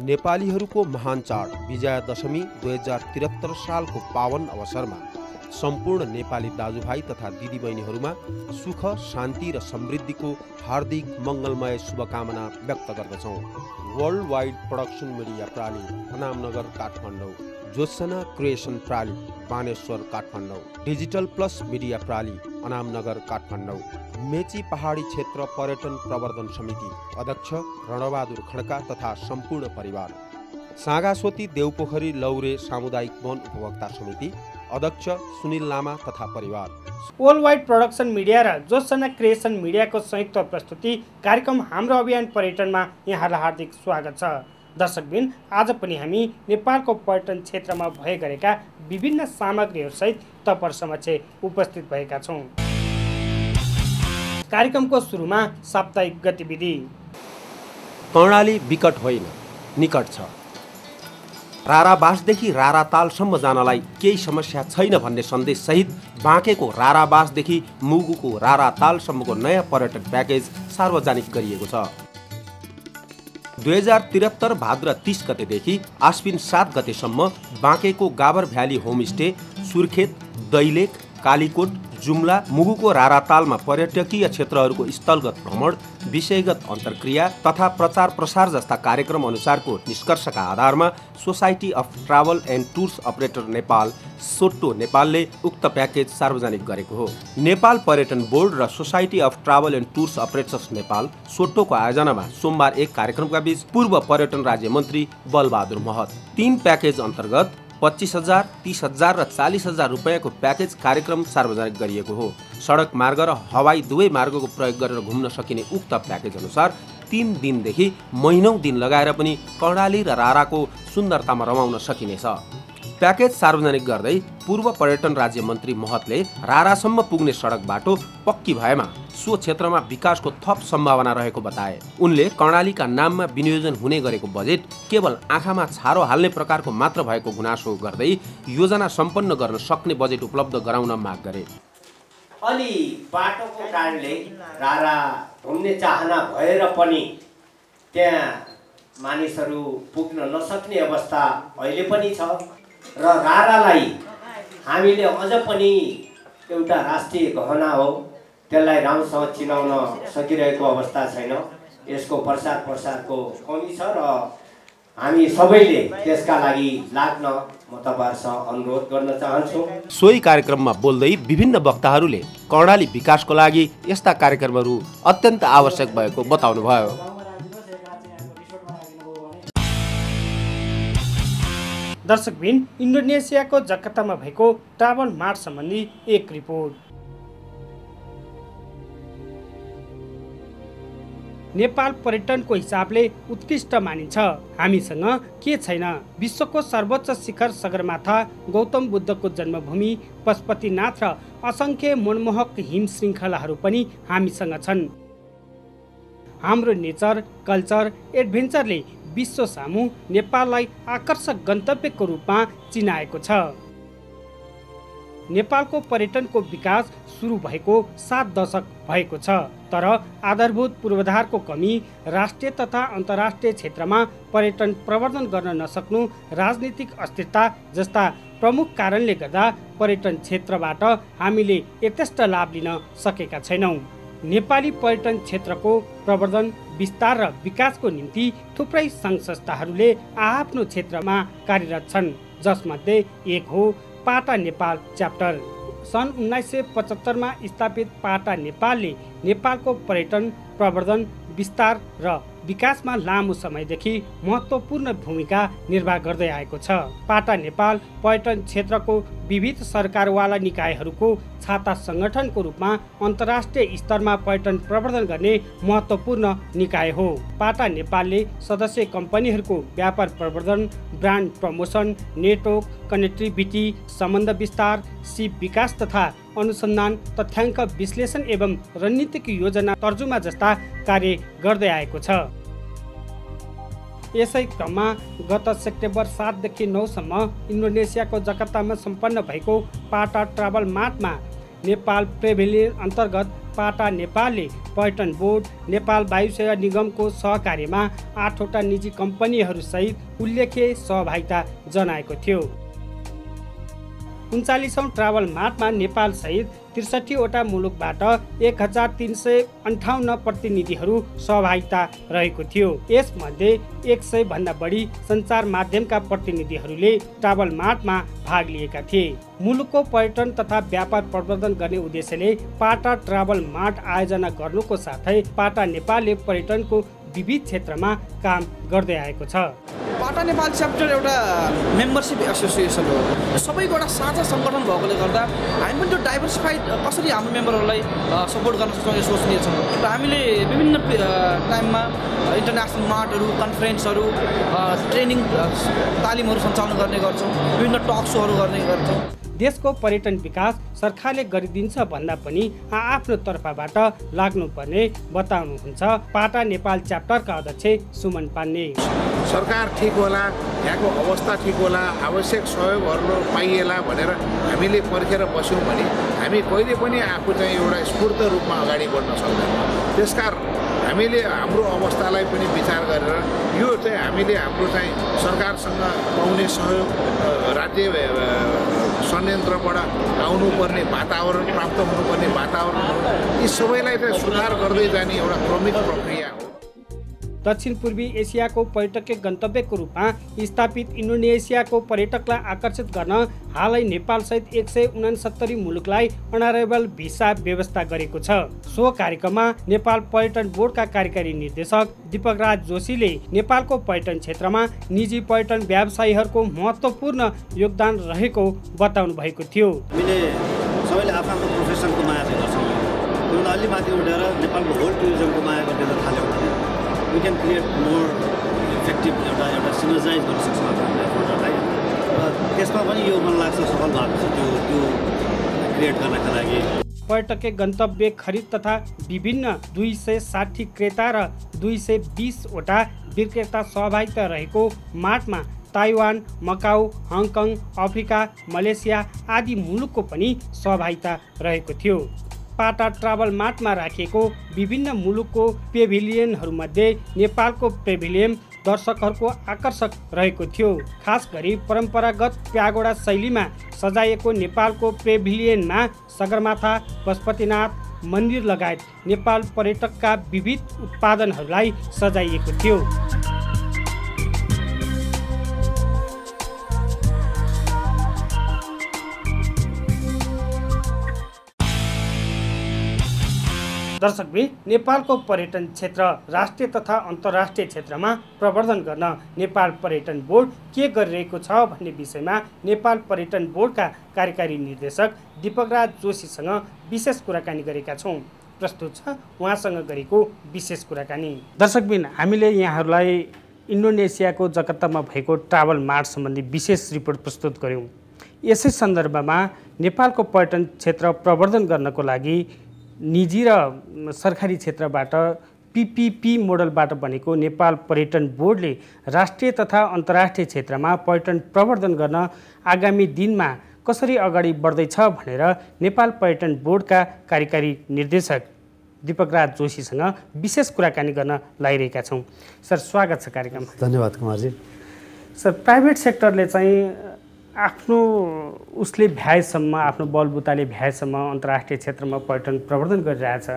नेपालीहरूको महान चाड विजयादशमी 2073 सालको पावन अवसरमा सम्पूर्ण नेपाली दाजुभाइ तथा दिदीबहिनीहरूमा सुख, शान्ति र समृद्धिको हार्दिक मङ्गलमय शुभकामना व्यक्त गर्दछौँ। वर्ल्ड वाइड प्रोडक्सन मिडिया प्राली, अनामनगर, काठमाडौँ। ज्योत्सना क्रिएसन प्राली, Baneshwar, Kathmandu. Digital plus media प्राली, अनामनगर, काठमाडौँ। मेची पहाडी क्षेत्र पर्यटन प्रवर्धन समिति अध्यक्ष रणबहादुर खड्का तथा सम्पूर्ण परिवार। सागासोती देवपोखरी लौरे सामुदायिक वन उपभोक्ता समिति अध्यक्ष सुनिल लामा तथा परिवार। वर्ल्ड वाइड प्रोडक्सन मिडिया र ज्योत्सना क्रिएसन मिडियाको संयुक्त प्रस्तुति कार्यक्रम हाम्रो अभियान पर्यटनमा यहाँलाई हार्दिक स्वागत छ। दर्शकबिन, आज पनि हामी नेपालको पर्यटन क्षेत्रमा भए गरेका विभिन्न सामग्रीहरूसहित तपाईहरु समक्ष उपस्थित भएका छौँ। कार्यक्रमको सुरुमा साप्ताहिक गतिविधि। कर्णाली विकट होइन, निकट छ। राराबासदेखि रारातालसम्म जानलाई केही समस्या छैन भन्ने सन्देश सहित बाँकेको राराबासदेखि मुगुको रारातालसम्मको नयाँ पर्यटक प्याकेज सार्वजनिक गरिएको छ। 2073 भाद्र 30 गतेदेखि आश्विन 7 गतेसम्म बाँकेको गाबर भ्याली होमस्टे, सुर्खेत, दैलेख, कालीकोट, जुम्ला, मुगुको रारातालमा पर्यटकीय क्षेत्रहरूको स्थलगत भ्रमण, विषयगत अन्तर्क्रिया तथा प्रचार प्रसार जस्ता कार्यक्रम अनुसारको निष्कर्षका आधारमा society of travel and tours operator Nepal SOTTO नेपालले उक्त प्याकेज सार्वजनिक गरेको हो। नेपाल पर्यटन बोर्ड र society of travel and tours operators Nepal सोट्टोको आयोजनामा सोमबार एक कार्यक्रमका बीच पूर्व पर्यटन राज्य मन्त्री बलबहादुर महत 3 प्याकेज अन्तर्गत 25,000, 30,000 र 40,000 रुपियाँको प्याकेज कार्यक्रम सार्वजनिक गरिएको हो। सडक मार्ग र हवाई दुवै मार्गको प्रयोग गरेर घुम्न सकिने उक्त प्याकेज अनुसार 3 दिनदेखि महिनौं दिन लगाएर पनि कर्णाली र राराको सुन्दरतामा रमाउन सकिनेछ। प्याकेज सार्वजनिक गर्दै पूर्व पर्यटन राज्य मन्त्री महतले रारासम्म पुग्ने सडक बाटो पक्की भएमा सो क्षेत्रमा विकासको थप सम्भावना रहेको बताए। उनले कर्णालीका नाममा विनियोजन हुने गरेको बजेट केवल आँखामा छारो हाल्ने प्रकारको मात्र भएको गुनासो गर्दै योजना सम्पन्न गर्न सक्ने बजेट उपलब्ध गराउन माग गरे। अनि बाटोको कारणले रारा घुम्ने चाहना भएर पनि त्यहाँ मानिसहरू पुग्न नसक्ने अवस्था अहिले पनि छ र रारालाई हामीले अझ पनि एउटा राष्ट्रिय गहना हो, त्यसलाई राम्रोसँग चिनाउन सकिरहेको अवस्था छैन। यसको प्रचार प्रसारको कमी छ र हामी सबैले त्यसका लागि लाग्न म तपाईहरुसँग अनुरोध गर्न चाहन्छु। सोही कार्यक्रममा बोल्दै विभिन्न वक्ताहरूले कर्णाली विकासको लागि यस्ता कार्यक्रमहरू अत्यन्त आवश्यक भएको बताउनुभयो। दर्शकबिन, इन्डोनेसियाको जकार्तामा भएको ट्राभल मार्ट सम्बन्धी एक रिपोर्ट। नेपाल पर्यटनको हिसाबले उत्कृष्ट मानिन्छ। हामीसँग के छैन? विश्वको सर्वोच्च शिखर सगरमाथा, गौतम बुद्धको जन्मभूमि पशुपतिनाथ र असङ्ख्य मनमोहक हिम श्रृङ्खलाहरू पनि हामीसँग छन्। हाम्रो नेचर, कल्चर, एडभेन्चरले विश्व सामु नेपाललाई आकर्षक गन्तव्यको रूपमा चिनाएको छ। नेपालको पर्यटनको विकास सुरु भएको 7 दशक भएको छ, तर आधारभूत पूर्वाधारको कमी, राष्ट्रिय तथा अन्तर्राष्ट्रिय क्षेत्रमा पर्यटन प्रवर्धन गर्न नसक्नु, राजनीतिक अस्थिरता जस्ता प्रमुख कारणले गर्दा पर्यटन क्षेत्रबाट हामीले यथेष्ट लाभ लिन सकेका छैनौँ। नेपाली पर्यटन क्षेत्रको प्रवर्धन, विस्तार र विकासको निम्ति थुप्रै सङ्घ संस्थाहरूले आफ्नो क्षेत्रमा कार्यरत छन्, जसमध्ये एक हो पाटा नेपाल च्याप्टर। सन् 1975 मा स्थापित पाटा नेपालले नेपालको पर्यटन प्रवर्धन, विस्तार र विकासमा लामो समयदेखि महत्त्वपूर्ण भूमिका निर्वाह गर्दै आएको छ। पाटा नेपाल पर्यटन क्षेत्रको विविध सरकारवाला निकायहरूको छाता सङ्गठनको रूपमा अन्तर्राष्ट्रिय स्तरमा पर्यटन प्रवर्धन गर्ने महत्त्वपूर्ण निकाय हो। पाटा नेपालले सदस्य कम्पनीहरूको व्यापार प्रवर्धन, ब्रान्ड प्रमोसन, नेटवर्क, कनेक्टिभिटी, सम्बन्ध विस्तार, सिप विकास तथा अनुसन्धान, तथ्याङ्क विश्लेषण एवं रणनीतिक योजना तर्जुमा जस्ता कार्य गर्दै आएको छ। यसै क्रममा गत सेप्टेम्बर 7 देखि 9 सम्म इन्डोनेसियाको जकार्तामा सम्पन्न भएको पाटा ट्राभल मार्टमा नेपाल पेभिलियन अन्तर्गत पाटा नेपालले पर्यटन बोर्ड, नेपाल वायुसेवा निगमको सहकार्यमा 8वटा निजी कम्पनीहरूसहित उल्लेख्य सहभागिता जनाएको थियो। 39औं ट्राभल मार्टमा नेपालसहित 63वटा मुलुकबाट 1358 प्रतिनिधिहरू सहभागिता रहेको थियो। यसमध्ये 100 भन्दा बढी सञ्चार माध्यमका प्रतिनिधिहरूले ट्राभल मार्टमा भाग लिएका थिए। मुलुकको पर्यटन तथा व्यापार प्रवर्धन गर्ने उद्देश्यले पाटा ट्राभल मार्ट आयोजना गर्नुको साथै पाटा नेपालले पर्यटनको विविध क्षेत्रमा काम गर्दै आएको छ। पाटा नेपाल च्याप्टर एउटा मेम्बरसिप एसोसिएसन हो। सबैको एउटा साझा सङ्गठन भएकोले गर्दा हामी पनि त्यो डाइभर्सिफाइड कसरी हाम्रो मेम्बरहरूलाई सपोर्ट गर्न सक्छौँ यो सोच्ने छौँ र हामीले विभिन्न टाइममा इन्टरनेसनल मार्टहरू, कन्फरेन्सहरू, ट्रेनिङ तालिमहरू सञ्चालन गर्ने गर्छौँ, विभिन्न टक सोहरू गर्ने गर्छौँ। देशको पर्यटन विकास सरकारले गरिदिन्छ भन्दा पनि आफ्नो तर्फबाट लाग्नुपर्ने बताउनुहुन्छ पाटा नेपाल च्याप्टरका अध्यक्ष सुमन पान्ने। सरकार ठिक होला, यहाँको अवस्था ठिक होला, आवश्यक सहयोगहरू पाइएला भनेर हामीले पर्खेर बस्यौँ भने हामी कहिले पनि आफू चाहिँ एउटा स्फूर्त रूपमा अगाडि बढ्न सक्दैनौँ। त्यसकारण हामीले हाम्रो अवस्थालाई पनि विचार गरेर यो चाहिँ हामीले हाम्रो चाहिँ सरकारसँग पाउने सहयोग, राज्य संयन्त्रबाट आउनुपर्ने वातावरण, प्राप्त हुनुपर्ने वातावरण, यी सबैलाई चाहिँ सुधार गर्दै जाने एउटा क्रमिक प्रक्रिया हो। दक्षिण पूर्वी एसियाको पर्यटकीय गन्तव्यको रूपमा स्थापित इन्डोनेसियाको पर्यटकलाई आकर्षित गर्न हालै नेपालसहित 169 मुलुकलाई अनअराइभल भिसा व्यवस्था गरेको छ। सो कार्यक्रममा नेपाल पर्यटन बोर्डका कार्यकारी निर्देशक दीपक राज जोशीले नेपालको पर्यटन क्षेत्रमा निजी पर्यटन व्यवसायीहरूको महत्त्वपूर्ण योगदान रहेको बताउनु भएको थियो। हामीले सबैले आफ्नो प्रोफेसनको माया चाहिँ गर्छौँ, त्यो अलि माथि उठेर नेपालको होल टुरिज्मको माया गर्न थाल्यो भने we can create more effective एउटा सिनर्जाइज गर्न सक्छौँ आफ्नो एफोर्टलाई र त्यसमा पनि यो मन लाग्छ सफल भएको छ त्यो क्रिएट गर्नका लागि। पर्यटकीय गन्तव्य खरिद तथा विभिन्न 260 क्रेता र 220वटा विक्रेता सहभागिता रहेको मार्टमा Taiwan, Macau, Hong Kong, Africa, Malaysia आदि मुलुकको पनि सहभागिता रहेको थियो। पाटा ट्राभल मार्टमा राखिएको विभिन्न मुलुकको पेभिलियनहरूमध्ये नेपालको पेभिलियन दर्शकहरूको आकर्षक रहेको थियो। खास गरी परम्परागत प्यागोडा शैलीमा सजाइएको नेपालको पेभिलियनमा सगरमाथा, पशुपतिनाथ मन्दिर लगायत नेपाल पर्यटकका विविध उत्पादनहरूलाई सजाइएको थियो। दर्शकबिन, नेपालको पर्यटन क्षेत्र राष्ट्रिय तथा अन्तर्राष्ट्रिय क्षेत्रमा प्रवर्धन गर्न नेपाल पर्यटन बोर्ड के गरिरहेको छ भन्ने विषयमा नेपाल पर्यटन बोर्डका कार्यकारी निर्देशक दीपक राज जोशीसँग विशेष कुराकानी गरेका छौँ। प्रस्तुत छ उहाँसँग गरेको विशेष कुराकानी। दर्शकबिन, हामीले यहाँहरूलाई इन्डोनेसियाको जकार्तामा भएको ट्राभल मार्ट सम्बन्धी विशेष रिपोर्ट प्रस्तुत गऱ्यौँ। यसै सन्दर्भमा नेपालको पर्यटन क्षेत्र प्रवर्धन गर्नको लागि निजी र सरकारी क्षेत्रबाट PPP मोडलबाट बनेको नेपाल पर्यटन बोर्डले राष्ट्रिय तथा अन्तर्राष्ट्रिय क्षेत्रमा पर्यटन प्रवर्धन गर्न आगामी दिनमा कसरी अगाडि बढ्दैछ भनेर नेपाल पर्यटन बोर्डका कार्यकारी निर्देशक दीपक राज जोशीसँग विशेष कुराकानी गर्न लागिरहेका छौँ। सर, स्वागत छ कार्यक्रम। धन्यवाद कुमारजी। सर, प्राइभेट सेक्टरले चाहिँ आफ्नो उसले भ्याएसम्म, आफ्नो बलबुताले भ्याएसम्म अन्तर्राष्ट्रिय क्षेत्रमा पर्यटन प्रवर्धन गरिरहेछ,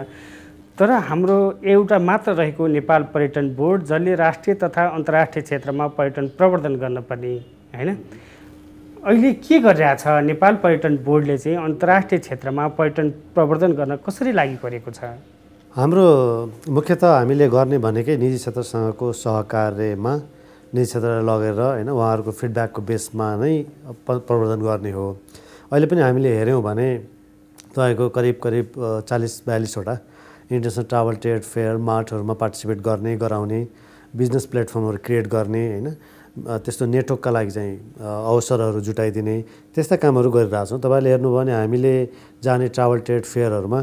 तर हाम्रो एउटा मात्र रहेको नेपाल पर्यटन बोर्ड जसले राष्ट्रिय तथा अन्तर्राष्ट्रिय क्षेत्रमा पर्यटन प्रवर्धन गर्नुपर्ने हैन, अहिले के गरिरहेछ नेपाल पर्यटन बोर्डले चाहिँ अन्तर्राष्ट्रिय क्षेत्रमा पर्यटन प्रवर्धन गर्न कसरी लागि परेको छ? हाम्रो मुख्यतः हामीले गर्ने भनेकै निजी क्षेत्रसँगको सहकार्यमा निजी क्षेत्रलाई लगेर हैन उहाँहरूको फिडब्याकको बेसमा नै प्रवर्धन गर्ने हो। अहिले पनि हामीले हेऱ्यौँ भने तपाईँको करिब 40-42वटा इन्टरनेसनल ट्राभल ट्रेड फेयर मार्टहरूमा पार्टिसिपेट गर्ने, गराउने, बिजनेस प्लेटफर्महरू क्रिएट गर्ने हैन, त्यस्तो नेटवर्कका लागि चाहिँ अवसरहरू जुटाइदिने त्यस्ता कामहरू गरिरहेछौँ। तपाईँले हेर्नुभयो भने हामीले जाने ट्राभल ट्रेड फेयरहरूमा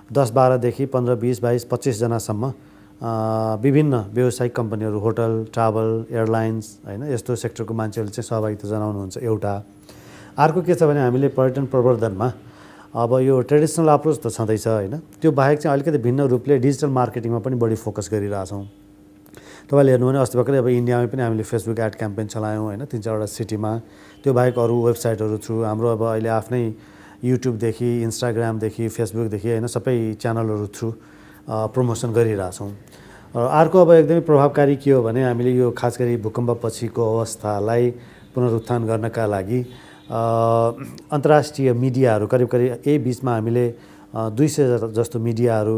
10-12 देखि 15, 20, 22, 25 जनासम्म विभिन्न व्यावसायिक कम्पनीहरू, होटल, ट्राभल, एयरलाइन्स हैन यस्तो सेक्टरको मान्छेहरूले चाहिँ सहभागिता जनाउनुहुन्छ एउटा। अर्को के छ भने हामीले पर्यटन प्रवर्धनमा अब यो ट्रेडिसनल अप्रोच त छँदैछ होइन, त्यो बाहेक चाहिँ अलिकति भिन्न रूपले डिजिटल मार्केटिङमा पनि बढी फोकस गरिरहेछौँ। तपाईँले हेर्नु भने अस्ति भर्खरै अब इन्डियामै पनि हामीले फेसबुक एड क्याम्पेन चलायौँ होइन, 3-4वटा सिटीमा। त्यो बाहेक अरू वेबसाइटहरू थ्रु हाम्रो अब अहिले आफ्नै युट्युबदेखि इन्स्टाग्रामदेखि फेसबुकदेखि होइन सबै च्यानलहरू थ्रु प्रमोसन गरिरहेछौँ। अर्को अब एकदमै प्रभावकारी के हो भने हामीले यो खास गरी भूकम्प पछिको अवस्थालाई पुनरुत्थान गर्नका लागि अन्तर्राष्ट्रिय मिडियाहरू करिब यही बिचमा हामीले 200 जस्तो मिडियाहरू,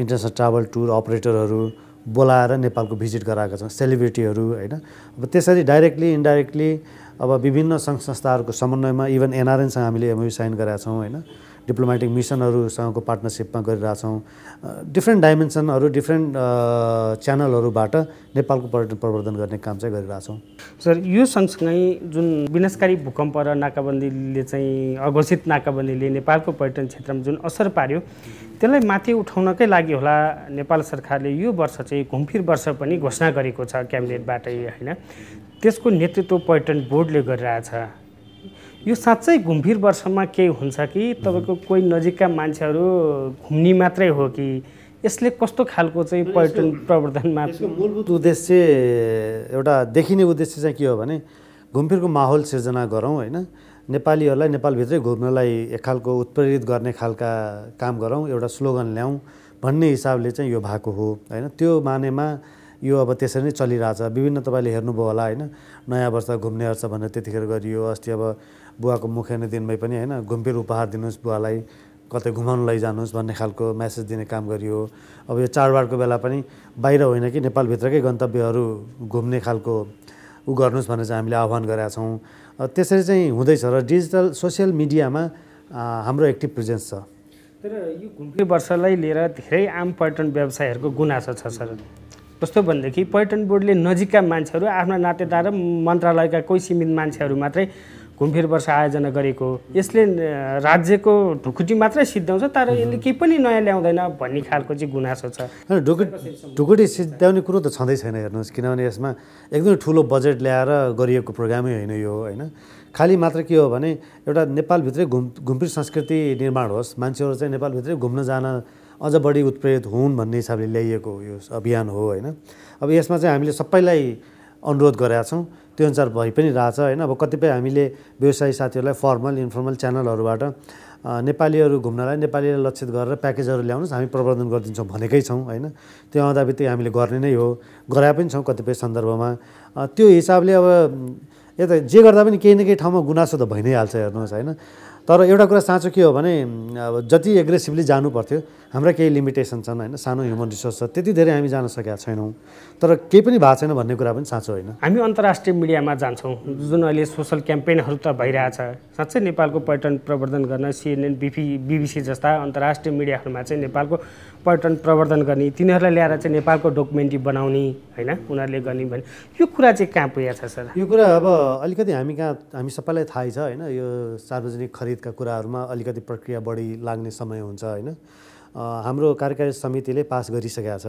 इन्टरनेसनल ट्राभल टुर अपरेटरहरू बोलाएर नेपालको भिजिट गराएका छौँ, सेलिब्रिटीहरू होइन। अब त्यसरी डाइरेक्टली इन्डाइरेक्टली अब विभिन्न सङ्घ संस्थाहरूको समन्वयमा इभन एनआरएनसँग हामीले एमओयू साइन गरेका छौँ होइन, डिप्लोमेटिक मिसनहरूसँगको पार्टनरसिपमा गरिरहेछौँ। डिफ्रेन्ट डाइमेन्सनहरू डिफ्रेन्ट च्यानलहरूबाट नेपालको पर्यटन प्रवर्धन गर्ने काम चाहिँ गरिरहेछौँ। सर, यो सँगसँगै जुन विनाशकारी भूकम्प र नाकाबन्दीले चाहिँ अघोषित नाकाबन्दीले नेपालको पर्यटन क्षेत्रमा जुन असर पार्यो त्यसलाई माथि उठाउनकै लागि होला नेपाल सरकारले यो वर्ष चाहिँ घुमफिर वर्ष पनि घोषणा गरेको छ क्याबिनेटबाटै होइन। त्यसको नेतृत्व पर्यटन बोर्डले गरिरहेछ। यो साँच्चै घुमफिर वर्षमा केही हुन्छ कि तपाईँको कोही नजिकका मान्छेहरू घुम्ने मात्रै हो कि यसले कस्तो खालको चाहिँ पर्यटन प्रवर्धनमा? यसको मूलभूत उद्देश्य एउटा देखिने उद्देश्य चाहिँ के हो भने घुमफिरको माहौल सिर्जना गरौँ होइन, नेपालीहरूलाई नेपालभित्रै घुम्नलाई एक खालको उत्प्रेरित गर्ने खालका काम गरौँ, एउटा स्लोगन ल्याउँ भन्ने हिसाबले चाहिँ यो भएको हो होइन। त्यो मानेमा यो अब त्यसरी नै चलिरहेछ। विभिन्न तपाईँले हेर्नुभयो होला होइन, नयाँ वर्ष घुम्ने अर्छ भनेर त्यतिखेर गरियो। अस्ति अब बुवाको मुख्य दिनमै पनि होइन घुमफिर उपहार दिनुहोस् बुवालाई, कतै घुमाउनु लैजानुहोस् भन्ने खालको मेसेज दिने काम गरियो। अब यो चाडबाडको बेला पनि बाहिर होइन कि नेपालभित्रकै गन्तव्यहरू घुम्ने खालको गर्नुहोस् भनेर चाहिँ हामीले आह्वान गरेका छौँ। त्यसरी चाहिँ हुँदैछ र डिजिटल सोसियल मिडियामा हाम्रो एक्टिभ प्रेजेन्स छ। तर यो घुमफिर वर्षलाई लिएर धेरै आम पर्यटन व्यवसायहरूको गुनासो छ सर। कस्तो भनेदेखि पर्यटन बोर्डले नजिकका मान्छेहरू, आफ्ना नातेदार र मन्त्रालयका कोही सीमित मान्छेहरू मात्रै घुमफिर वर्ष आयोजना गरेको, यसले राज्यको ढुकुटी मात्रै सिद्ध्याउँछ तर यसले केही पनि नयाँ ल्याउँदैन भन्ने खालको चाहिँ गुनासो छ। ढुकुटी सिद्ध्याउने कुरो त छँदै छैन हेर्नुहोस्, किनभने यसमा एकदमै ठुलो बजेट ल्याएर गरिएको प्रोग्रामै होइन यो होइन। खालि मात्र के हो भने एउटा नेपालभित्रै घुमफिर संस्कृति निर्माण होस्, मान्छेहरू चाहिँ नेपालभित्रै घुम्न जान अझ बढी उत्प्रेरित हुन् भन्ने हिसाबले ल्याइएको यो अभियान हो होइन। अब यसमा चाहिँ हामीले सबैलाई अनुरोध गरेका छौँ, त्यो अनुसार भइ पनि रहेछ होइन। अब कतिपय हामीले व्यवसायी साथीहरूलाई फर्मल इन्फर्मल च्यानलहरूबाट नेपालीहरू घुम्नलाई नेपालीलाई लक्षित गरेर प्याकेजहरू ल्याउनुहोस् हामी प्रवर्धन गरिदिन्छौँ भनेकै छौँ होइन। त्यो आउँदा बित्तिकै हामीले गर्ने नै हो, गराए पनि छौँ कतिपय सन्दर्भमा। त्यो हिसाबले अब यता जे गर्दा पनि केही न केही ठाउँमा गुनासो त भइ नै हाल्छ हेर्नुहोस् होइन। तर एउटा कुरा साँचो के हो भने अब जति एग्रेसिभली जानु पर्थ्यो हाम्रा केही लिमिटेसन छन् होइन, सानो ह्युमन रिसोर्स छ, त्यति धेरै हामी जान सकेका छैनौँ। तर केही पनि भएको छैन भन्ने कुरा पनि साँचो होइन। हामी अन्तर्राष्ट्रिय मिडियामा जान्छौँ, जुन अहिले सोसल क्याम्पेनहरू त भइरहेछ। साँच्चै नेपालको पर्यटन प्रवर्धन गर्न CNN, BBC जस्ता अन्तर्राष्ट्रिय मिडियाहरूमा चाहिँ नेपालको पर्यटन प्रवर्धन गर्ने, तिनीहरूलाई ल्याएर चाहिँ नेपालको डकुमेन्ट्री बनाउने होइन उनीहरूले गर्ने भने यो कुरा चाहिँ कहाँ पुगेको छ सर? यो कुरा अब अलिकति हामी सबैलाई थाहै छ होइन। यो सार्वजनिक खरिदका कुराहरूमा अलिकति प्रक्रिया बढी लाग्ने समय हुन्छ होइन। हाम्रो कार्यकारी समितिले पास गरिसकेका छ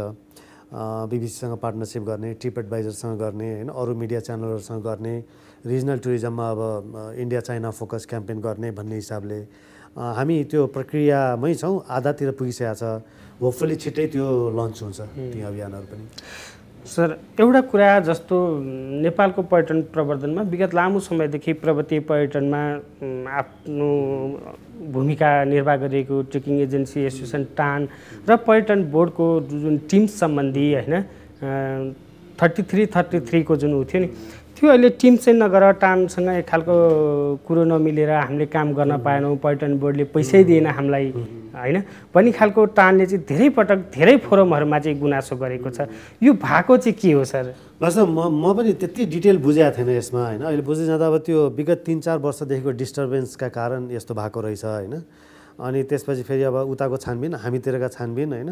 बीबीसीसँग पार्टनरसिप गर्ने, ट्रिप एडभाइजरसँग गर्ने होइन, अरू मिडिया च्यानलहरूसँग गर्ने, रिजनल टुरिज्ममा अब इन्डिया चाइना फोकस क्याम्पेन गर्ने भन्ने हिसाबले हामी त्यो प्रक्रियामै छौँ, आधातिर पुगिसकेको छ। होपफुली छिट्टै त्यो लन्च हुन्छ ती अभियानहरू पनि। सर, एउटा कुरा जस्तो नेपालको पर्यटन प्रवर्धनमा विगत लामो समयदेखि प्रवृत्ति पर्यटनमा आफ्नो भूमिका निर्वाह गरेको ट्रेकिङ एजेन्सी एसोसिएसन टान र पर्यटन बोर्डको जुन टिम्स सम्बन्धी होइन 33 को जुन थियो नि, त्यो अहिले टिम चाहिँ नगर टानसँग एक खालको कुरो नमिलेर हामीले काम गर्न पाएनौँ, पर्यटन बोर्डले पैसै दिएन हामीलाई होइन भन्ने खालको टानले चाहिँ धेरै पटक धेरै फोरमहरूमा चाहिँ गुनासो गरेको छ। यो भएको चाहिँ के हो सर? वास्तव म पनि त्यति डिटेल बुझेको थिएन यसमा होइन। अहिले बुझ्दै जाँदा अब त्यो विगत 3-4 वर्षदेखिको डिस्टर्बेन्सका कारण यस्तो भएको रहेछ होइन। अनि त्यसपछि फेरि अब उताको छानबिन हामीतिरका छानबिन होइन,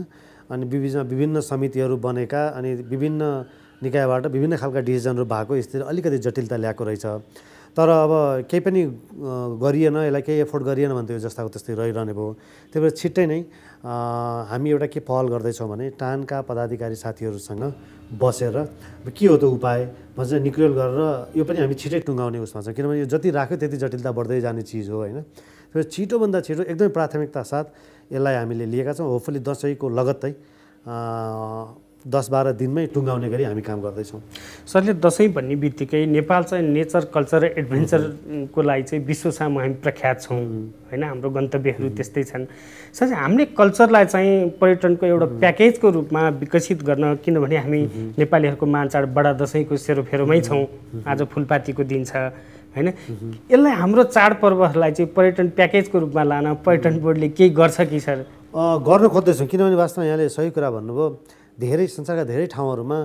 अनि विभिन्न समितिहरू बनेका अनि विभिन्न निकायबाट विभिन्न खालका डिसिजनहरू भएको स्थिति अलिकति जटिलता ल्याएको रहेछ। तर अब केही पनि गरिएन, यसलाई केही एफोर्ट गरिएन भने त्यो जस्ताको त्यस्तै रहिरहने भयो। त्यही भएर छिट्टै नै हामी एउटा के पहल गर्दैछौँ भने टानका पदाधिकारी साथीहरूसँग बसेर के हो त उपाय भन्छ निक्रियल गरेर यो पनि हामी छिट्टै टुङ्गाउने उसमा छ, किनभने यो जति राख्यो त्यति जटिलता बढ्दै जाने चिज हो होइन। त्यो छिटोभन्दा छिटो एकदमै प्राथमिकता साथ यसलाई हामीले लिएका छौँ। होपफुली दसैँको लगत्तै 10-12 दिनमै टुङ्गाउने गरी हामी काम गर्दैछौँ। सरले दसैँ भन्ने बित्तिकै नेपाल चाहिँ नेचर कल्चर र एडभेन्चरको लागि चाहिँ विश्वसामु हामी प्रख्यात छौँ होइन, हाम्रो गन्तव्यहरू त्यस्तै छन्। सर हामीले कल्चरलाई चाहिँ पर्यटनको एउटा प्याकेजको रूपमा विकसित गर्न, किनभने हामी नेपालीहरूको मानचाड बडा दसैँको सेरोफेरोमै छौँ, आज फुलपातीको दिन छ होइन, यसलाई हाम्रो चाडपर्वहरूलाई चाहिँ पर्यटन प्याकेजको रूपमा लान पर्यटन बोर्डले केही गर्छ कि सर? गर्न खोज्दैछौँ, किनभने वास्तवमा यहाँले सही कुरा भन्नुभयो। धेरै संसारका धेरै ठाउँहरूमा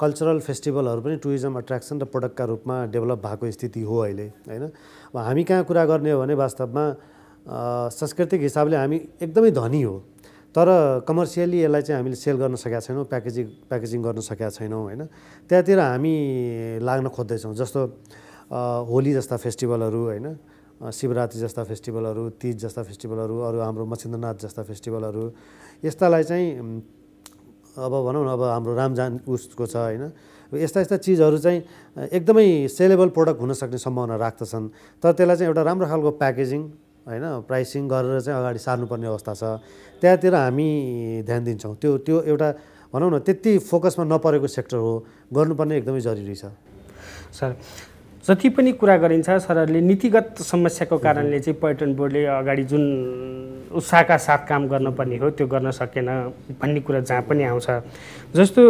कल्चरल फेस्टिभलहरू पनि टुरिज्म एट्र्याक्सन र प्रोडक्टका रूपमा डेभलप भएको स्थिति हो अहिले होइन। अब हामी कहाँ कुरा गर्ने हो भने वास्तवमा सांस्कृतिक हिसाबले हामी एकदमै धनी हो, तर कमर्सियली यसलाई चाहिँ हामीले सेल गर्न सकेका छैनौँ, प्याकेजिङ गर्न सकेका छैनौँ होइन। त्यहाँतिर हामी लाग्न खोज्दैछौँ। जस्तो होली जस्ता फेस्टिभलहरू होइन, शिवरात्रि जस्ता फेस्टिभलहरू, तीज जस्ता फेस्टिभलहरू, अरू हाम्रो मच्छिन्द्रनाथ जस्ता फेस्टिभलहरू, यस्तालाई चाहिँ अब भनौँ न, अब हाम्रो रामजान उसको छ होइन, यस्ता यस्ता चिजहरू चाहिँ एकदमै सेलेबल प्रोडक्ट हुन सक्ने सम्भावना राख्दछन्। तर त्यसलाई चाहिँ एउटा राम्रो खालको प्याकेजिङ होइन, प्राइसिङ गरेर चाहिँ अगाडि सार्नुपर्ने अवस्था छ। त्यहाँतिर हामी ध्यान दिन्छौँ। त्यो एउटा भनौँ न त्यति फोकसमा नपरेको सेक्टर हो, गर्नुपर्ने एकदमै जरुरी छ। सर जति पनि कुरा गरिन्छ, सरहरूले नीतिगत समस्याको कारणले चाहिँ पर्यटन बोर्डले अगाडि जुन उत्साहका साथ काम गर्नुपर्ने हो त्यो गर्न सकेन भन्ने कुरा जहाँ पनि आउँछ। जस्तो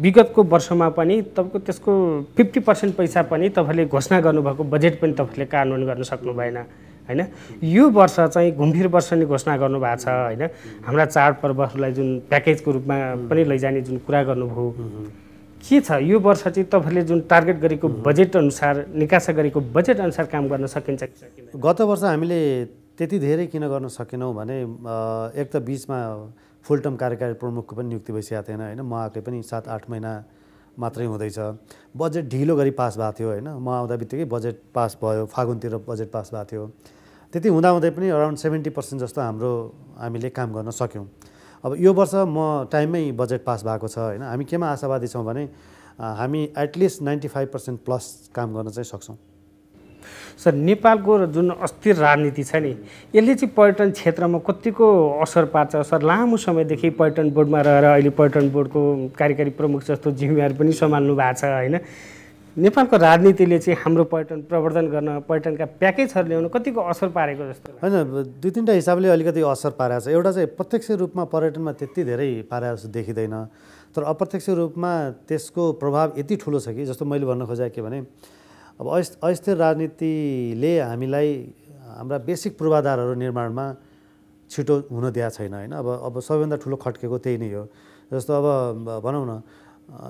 विगतको वर्षमा पनि तपाईँको त्यसको 50% पैसा पनि तपाईँले घोषणा गर्नुभएको बजेट पनि तपाईँले कार्यान्वयन गर्न सक्नु भएन होइन। यो वर्ष चाहिँ गम्भीर वर्ष नै घोषणा गर्नुभएको छ होइन, हाम्रा चाडपर्वहरूलाई जुन प्याकेजको रूपमा पनि लैजाने जुन कुरा गर्नुभयो, के छ यो वर्ष चाहिँ तपाईँले जुन टार्गेट गरेको बजेट अनुसार, निकासा गरेको बजेट अनुसार काम गर्न सकिन्छ कि सकिँदैन? गत वर्ष हामीले त्यति धेरै किन गर्न सकेनौँ भने एक त बिचमा फुल टर्म कार्यकारी प्रमुखको पनि नियुक्ति भइसकेको थिएन होइन, म आएकै पनि 7-8 महिना मात्रै हुँदैछ। बजेट ढिलो गरी पास भएको थियो होइन, म आउँदा बित्तिकै बजेट पास भयो, फागुनतिर बजेट पास भएको थियो। त्यति हुँदाहुँदै पनि अराउन्ड 70% जस्तो हामीले काम गर्न सक्यौँ। अब यो वर्ष म टाइममै बजेट पास भएको छ होइन। हामी केमा आशावादी छौँ भने हामी एटलिस्ट 95% प्लस काम गर्न चाहिँ सक्छौँ। सर नेपालको जुन अस्थिर राजनीति छ नि, यसले चाहिँ पर्यटन क्षेत्रमा कतिको असर पार्छ? सर लामो समयदेखि पर्यटन बोर्डमा रहेर अहिले पर्यटन बोर्डको कार्यकारी प्रमुख जस्तो जिम्मेवारी पनि सम्हाल्नु भएको छ होइन। नेपालको राजनीतिले चाहिँ हाम्रो पर्यटन प्रवर्धन गर्न, पर्यटनका प्याकेजहरू ल्याउन कतिको असर पारेको जस्तो होइन? 2-3टा हिसाबले अलिकति असर पारेको छ। एउटा चाहिँ प्रत्यक्ष रूपमा पर्यटनमा त्यति धेरै पारेको जस्तो देखिँदैन, तर अप्रत्यक्ष रूपमा त्यसको प्रभाव यति ठुलो छ कि, जस्तो मैले भन्न खोजेँ के भने अब अस्थिर राजनीतिले हामीलाई हाम्रा बेसिक पूर्वाधारहरू निर्माणमा छिटो हुन दिएको छैन होइन। अब सबैभन्दा ठुलो खट्केको त्यही नै हो। जस्तो अब भनौँ न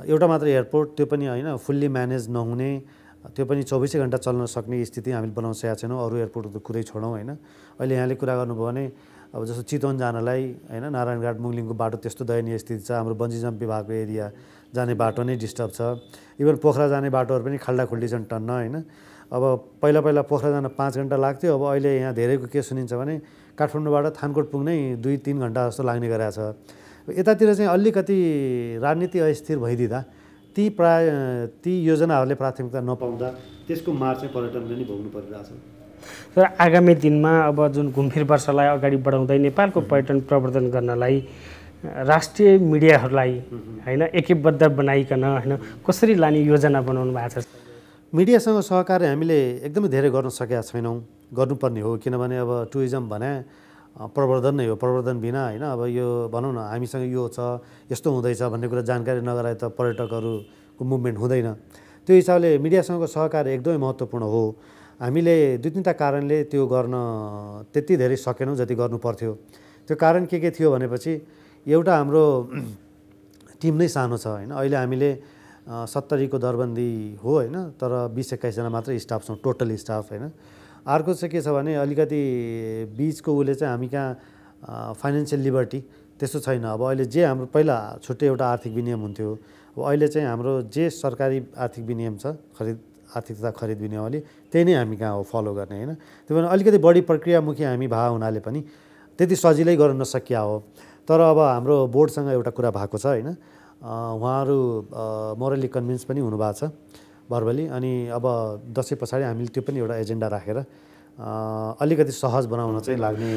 एउटा मात्र एयरपोर्ट, त्यो पनि होइन फुल्ली म्यानेज नहुने, त्यो पनि 24 घन्टा चल्न सक्ने स्थिति हामीले बनाउन सकेका छैनौँ। अरू एयरपोर्टको कुरै छोडौँ होइन। अहिले यहाँले कुरा गर्नुभयो भने अब जस्तो चितवन जानलाई होइन, नारायणघाट मुङलिङको बाटो त्यस्तो दयनीय स्थिति छ। हाम्रो बन्जी जम्प विभागको एरिया जाने बाटो नै डिस्टर्ब छ। इभन पोखरा जाने बाटोहरू पनि खाल्डाखुल्डी छन् टन्न होइन। अब पहिला पोखरा जान 5 घन्टा लाग्थ्यो, अब अहिले यहाँ धेरैको के सुनिन्छ भने काठमाडौँबाट थानकोट पुग्नै 2-3 घन्टा जस्तो लाग्ने गरेको छ। यतातिर चाहिँ अलिकति राजनीति अस्थिर भइदिँदा ती योजनाहरूले प्राथमिकता नपाउँदा त्यसको मार चाहिँ पर्यटनले नै भोग्नु परिरहेछ। र आगामी दिनमा अब जुन गम्भीर वर्षलाई अगाडि बढाउँदै नेपालको पर्यटन प्रवर्धन गर्नलाई राष्ट्रिय मिडियाहरूलाई होइन एकीबद्ध बनाइकन होइन कसरी लाने योजना बनाउनु भएको छ? मिडियासँग सहकार्य हामीले एकदमै धेरै गर्न सकेका छैनौँ, गर्नुपर्ने हो। किनभने अब टुरिज्म भने प्रवर्धन नै हो, प्रवर्धन बिना होइन अब यो भनौँ न हामीसँग यो छ यस्तो हुँदैछ भन्ने कुरा जानकारी नगराए त पर्यटकहरूको मुभमेन्ट हुँदैन। त्यो हिसाबले मिडियासँगको सहकार्य एकदमै महत्त्वपूर्ण हो। हामीले 2-3टा कारणले त्यो गर्न त्यति धेरै सकेनौँ जति गर्नु पर्थ्यो। त्यो कारण के थियो भनेपछि एउटा हाम्रो टिम नै सानो छ होइन। अहिले हामीले 70 को दरबन्दी हो होइन, तर 20-21 जना मात्रै स्टाफ छौँ, टोटल स्टाफ होइन। अर्को चाहिँ के छ भने अलिकति बिचको उसले चाहिँ हामी कहाँ फाइनेन्सियल लिबर्टी त्यस्तो छैन। अब अहिले जे हाम्रो पहिला छुट्टै एउटा आर्थिक विनियम हुन्थ्यो, अब अहिले चाहिँ हाम्रो जे सरकारी आर्थिक विनियम छ, आर्थिक तथा खरिद विनियमले त्यही नै हामी कहाँ हो फलो गर्ने होइन। त्यो भएर अलिकति बढी प्रक्रियामुखी हामी भए हुनाले पनि त्यति सजिलै गर्न नसकिया हो। तर अब हाम्रो बोर्डसँग एउटा कुरा भएको छ होइन, उहाँहरू मोरली कन्भिन्स पनि हुनुभएको छ भर्बली। अनि अब दसैँ पछाडि हामीले त्यो पनि एउटा एजेन्डा राखेर अलिकति सहज बनाउन चाहिँ लाग्ने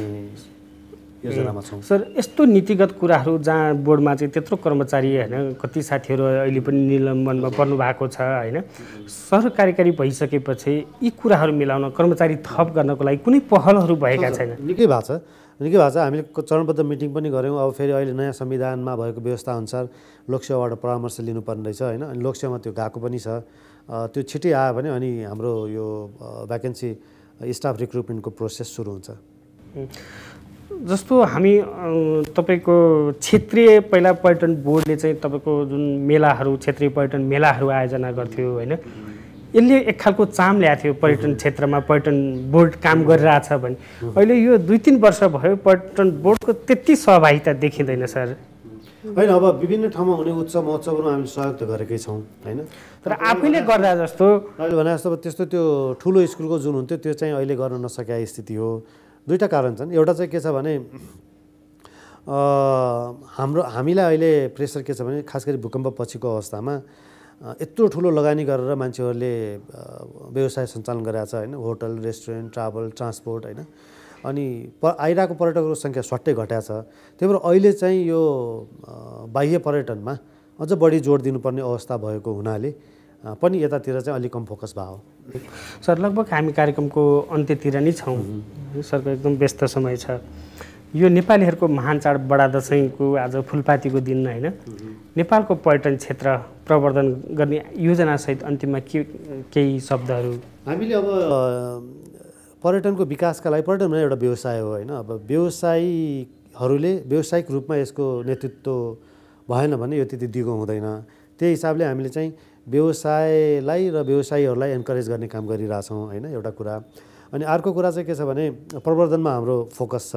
योजनामा छौँ। सर, यस्तो नीतिगत कुराहरू जहाँ बोर्डमा चाहिँ त्यत्रो कर्मचारी होइन, कति साथीहरू अहिले पनि निलम्बनमा पर्नु भएको छ होइन, सरकार्यकारी भइसकेपछि यी कुराहरू मिलाउन, कर्मचारी थप गर्नको लागि कुनै पहलहरू भएका छैन? निकै भएको छ। हामीले चरणबद्ध मिटिङ पनि गऱ्यौँ। अब फेरि अहिले नयाँ संविधानमा भएको व्यवस्थाअनुसार लोकसेवाबाट परामर्श लिनुपर्ने रहेछ होइन, अनि लोकसेवामा त्यो गएको पनि छ। त्यो छिट्टै आयो भने अनि हाम्रो यो भ्याकेन्सी स्टाफ रिक्रुटमेन्टको प्रोसेस सुरु हुन्छ। जस्तो हामी तपाईँको क्षेत्रीय पहिला पर्यटन बोर्डले चाहिँ तपाईँको जुन मेलाहरू, क्षेत्रीय पर्यटन मेलाहरू आयोजना गर्थ्यो होइन, यसले एक खालको चाम ल्याएको थियो पर्यटन क्षेत्रमा। पर्यटन बोर्ड काम गरिरहेछ भने अहिले यो 2-3 वर्ष भयो पर्यटन बोर्डको त्यति सहभागिता देखिँदैन सर। होइन, अब विभिन्न ठाउँमा हुने उत्सव महोत्सवहरूमा हामीले सहयोग त गरेकै छौँ होइन, तर आफैले गर्दा जस्तो अहिले भने जस्तो त्यस्तो त्यो ठुलो स्कुलको जुन हुन्थ्यो त्यो चाहिँ अहिले गर्न नसकेको स्थिति हो। दुईवटा कारण छन्। एउटा चाहिँ के छ भने हामीलाई अहिले प्रेसर के छ भने खास गरी भूकम्प पछिको अवस्थामा यत्रो ठुलो लगानी गरेर मान्छेहरूले व्यवसाय सञ्चालन गरेको छ होइन, होटल, रेस्टुरेन्ट, ट्राभल, ट्रान्सपोर्ट होइन, अनि आइरहेको पर्यटकहरूको सङ्ख्या स्वाट्टै घटाएको छ। त्यही भएर अहिले चाहिँ यो बाह्य पर्यटनमा अझ बढी जोड दिनुपर्ने अवस्था भएको हुनाले पनि यतातिर चाहिँ अलिक कम फोकस भयो। सर, लगभग हामी कार्यक्रमको अन्त्यतिर नै छौँ। सरको एकदम व्यस्त समय छ। यो नेपालीहरूको महान चाड बडा दसैँको आज फुलपातीको दिन होइन, नेपालको पर्यटन क्षेत्र प्रवर्धन गर्ने योजनासहित अन्तिममा केही शब्दहरू? हामीले अब पर्यटनको विकासका लागि, पर्यटन भने एउटा व्यवसाय हो होइन, अब व्यवसायीहरूले व्यावसायिक रूपमा यसको नेतृत्व भएन भने यो त्यति दिगो हुँदैन। त्यही हिसाबले हामीले चाहिँ व्यवसायलाई र व्यवसायीहरूलाई एन्करेज गर्ने काम गरिरहेछौँ होइन, एउटा कुरा। अनि अर्को कुरा चाहिँ के छ भने प्रवर्धनमा हाम्रो फोकस छ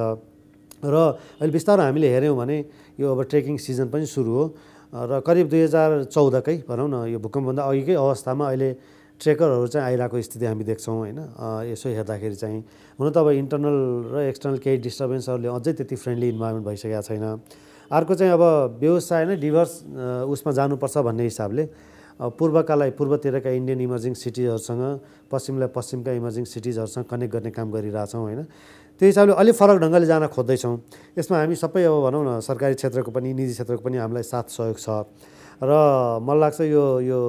र अहिले बिस्तारै हामीले हेऱ्यौँ भने यो अब ट्रेकिङ सिजन पनि सुरु हो र करिब 2014कै भनौँ न यो भूकम्पभन्दा अघिकै अवस्थामा अहिले ट्रेकरहरू चाहिँ आइरहेको स्थिति हामी देख्छौँ होइन। यसो हेर्दाखेरि चाहिँ हुन त अब इन्टरनल र एक्सटर्नल केही डिस्टर्बेन्सहरूले अझै त्यति फ्रेन्डली इन्भाइरोमेन्ट भइसकेको छैन। अर्को चाहिँ अब व्यवसाय नै डिभर्स उसमा जानुपर्छ भन्ने हिसाबले पूर्वतिरका इन्डियन इमर्जिङ सिटिजहरूसँग पश्चिमलाई पश्चिमका इमर्जिङ सिटिजहरूसँग कनेक्ट गर्ने काम गरिरहेछौँ होइन। त्यो हिसाबले अलिक फरक ढङ्गले जान खोज्दैछौँ। यसमा हामी सबै अब भनौँ न सरकारी क्षेत्रको पनि निजी क्षेत्रको पनि हामीलाई साथ सहयोग छ र मलाई लाग्छ यो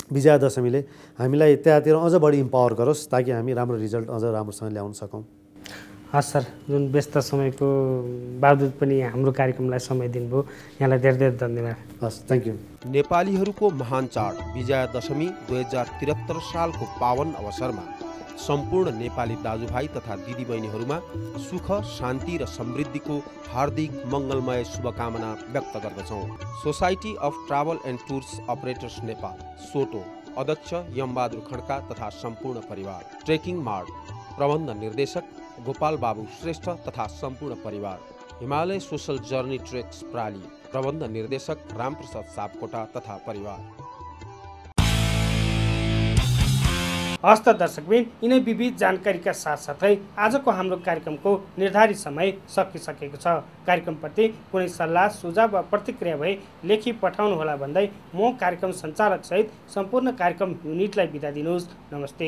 विजयादशमीले हामीलाई त्यहाँतिर अझ बढी इम्पावर गरोस् ताकि हामी राम्रो रिजल्ट अझ राम्रोसँग ल्याउन सकौँ। हस् सर, जुन व्यस्त समयको बावजुद पनि हाम्रो कार्यक्रमलाई समय दिनुभयो, यहाँलाई धेरै धेरै धन्यवाद। हस्, थ्याङ्क यू। नेपालीहरूको महान चाड विजयादशमी 2073 सालको पावन अवसरमा सम्पूर्ण नेपाली दाजुभाइ तथा दिदीबहिनीहरूमा सुख, शान्ति र समृद्धिको हार्दिक मङ्गलमय शुभकामना व्यक्त गर्दछौँ। Society of travel and tours operators Nepal SOTTO अध्यक्ष यमबहादुर खड्का तथा सम्पूर्ण परिवार, ट्रेकिङ मार्ट प्रबन्ध निर्देशक गोपाल बाबु श्रेष्ठ तथा सम्पूर्ण परिवार, हिमालय सोसल जर्नी ट्रेक्स प्राली प्रबन्ध निर्देशक रामप्रसाद सापकोटा तथा परिवार। हस्त दर्शकबिन, यिनै विविध जानकारीका साथसाथै आजको हाम्रो कार्यक्रमको निर्धारित समय सकिसकेको छ। कार्यक्रमप्रति कुनै सल्लाह, सुझाव वा प्रतिक्रिया भए लेखी पठाउनुहोला भन्दै म कार्यक्रम सञ्चालक सहित सम्पूर्ण कार्यक्रम युनिटलाई बिदा दिनुहोस्। नमस्ते।